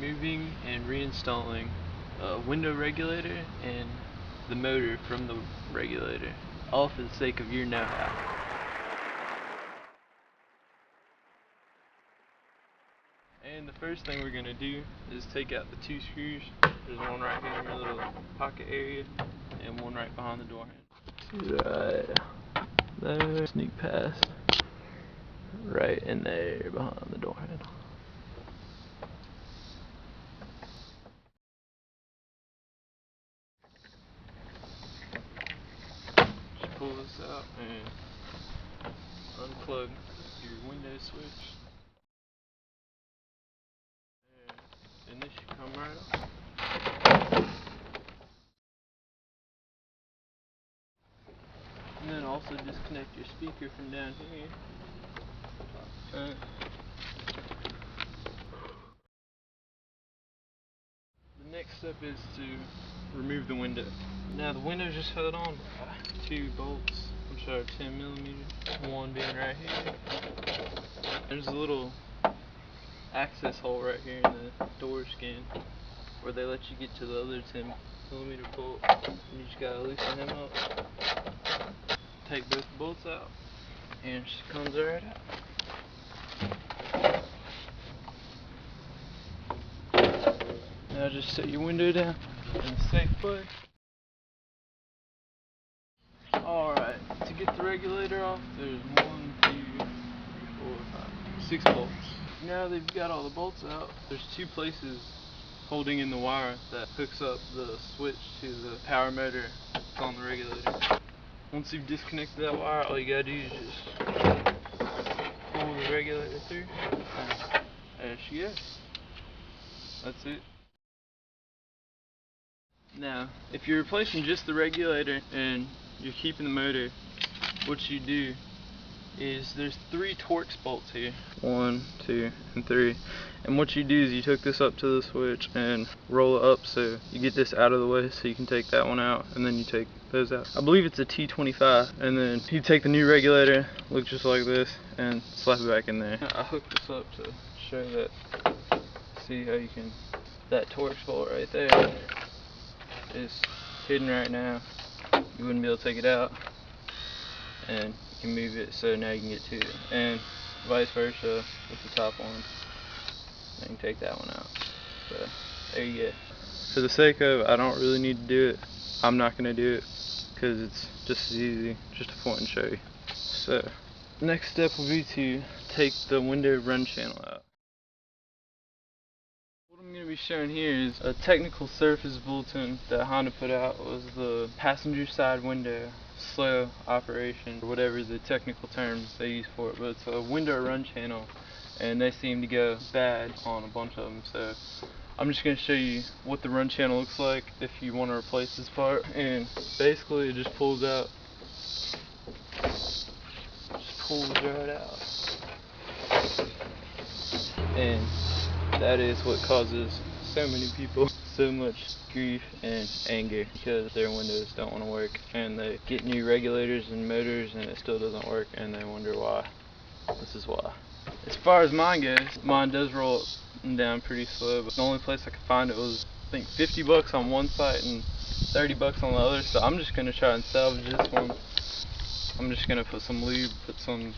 removing and reinstalling a window regulator and the motor from the regulator, all for the sake of your know-how. And the first thing we're going to do is take out the two screws. There's one right here in your little pocket area and one right behind the door handle. Right there, sneak past, right in there behind the door handle. Just pull this out and unplug your window switch. And this should come right off. And then also disconnect your speaker from down here. The next step is to remove the window. Now the window is just held on by 2 bolts, which are 10mm, one being right here. There's a little access hole right here in the door skin where they let you get to the other 10mm bolt. You just gotta loosen him up. Take both bolts out and it just comes right out. Now just set your window down in a safe place. Alright, to get the regulator off, there's 1, 2, 3, 4, 5, 6 bolts. Now that you've got all the bolts out, there's 2 places holding in the wire that hooks up the switch to the power motor that's on the regulator. Once you've disconnected that wire, all you gotta do is just pull the regulator through, and there she goes. That's it. Now, if you're replacing just the regulator and you're keeping the motor, what you do is there's 3 Torx bolts here. 1, 2, and 3. And what you do is you hook this up to the switch and roll it up so you get this out of the way so you can take that one out, and then you take those out. I believe it's a T25, and then you take the new regulator, look just like this, and slap it back in there. I hooked this up to show that, see how you can, that Torx bolt right there is hidden right now. You wouldn't be able to take it out, and you can move it so now you can get to it, and vice versa with the top one. I can take that one out. So there you go. For the sake of, I don't really need to do it, I'm not going to do it because it's just as easy, just a point and show you. So next step will be to take the window run channel out. What I'm going to be showing here is a technical service bulletin that Honda put out. Was the passenger side window slow operation, or whatever the technical terms they use for it, but it's a window run channel, and they seem to go bad on a bunch of them. So I'm just going to show you what the run channel looks like if you want to replace this part. And basically it just pulls out, just pulls right out, and that is what causes so many people so much grief and anger, because their windows don't want to work and they get new regulators and motors and it still doesn't work, and they wonder why. This is why. As far as mine goes, mine does roll up and down pretty slow, but the only place I could find it was, I think, 50 bucks on one site and 30 bucks on the other, so I'm just going to try and salvage this one. I'm just going to put some lube, put some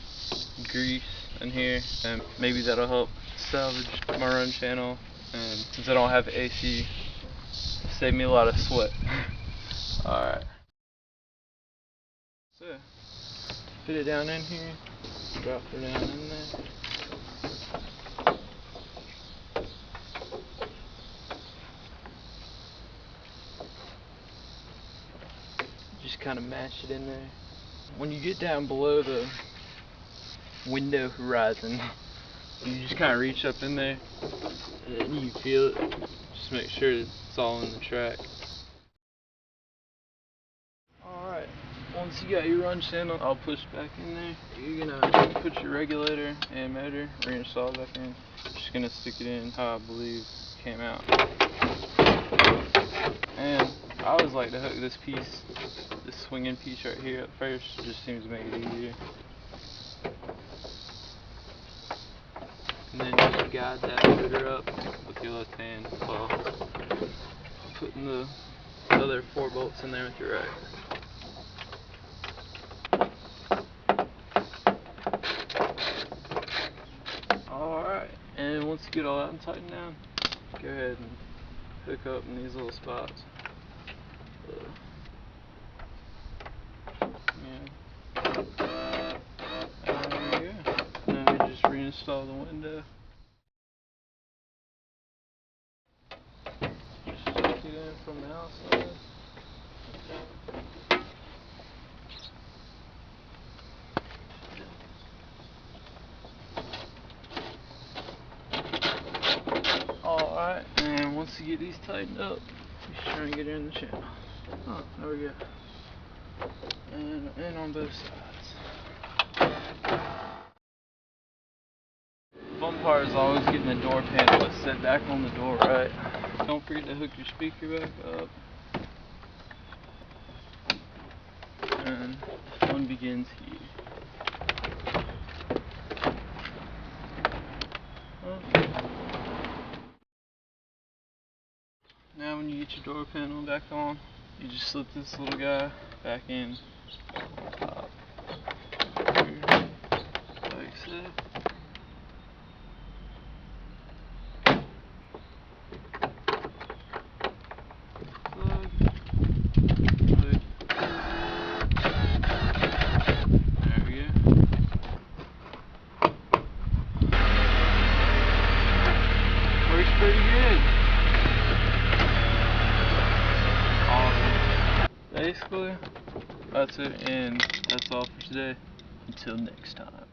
grease in here, and maybe that'll help salvage my run channel. And since I don't have AC, save me a lot of sweat. Alright. So, fit it down in here, drop it down in there. Just kind of mash it in there. When you get down below the window horizon, you just kind of reach up in there and you feel it. Just make sure it's all in the track. Alright, once you got your run channel all pushed back in there, you're gonna put your regulator and motor, reinstall back in. Just gonna stick it in how I believe it came out. And I always like to hook this piece, this swinging piece right here up first. It just seems to make it easier. And then just guide that motor up with with your left hand while putting the other 4 bolts in there with your right. Alright, and once you get all that and tightened down, go ahead and hook up in these little spots. There you go. Now we just reinstall the window. Just tuck it in from the outside. Alright, and once you get these tightened up, just try and get her in the channel. Oh, there we go. And on both sides. The fun part is always getting the door panel to set back on the door right. Don't forget to hook your speaker back up. And the fun begins here. Okay. Now when you get your door panel back on, you just slip this little guy back in top here, like so. Plug, plug. There we go. Works pretty good. Basically, that's it, and that's all for today. Until next time.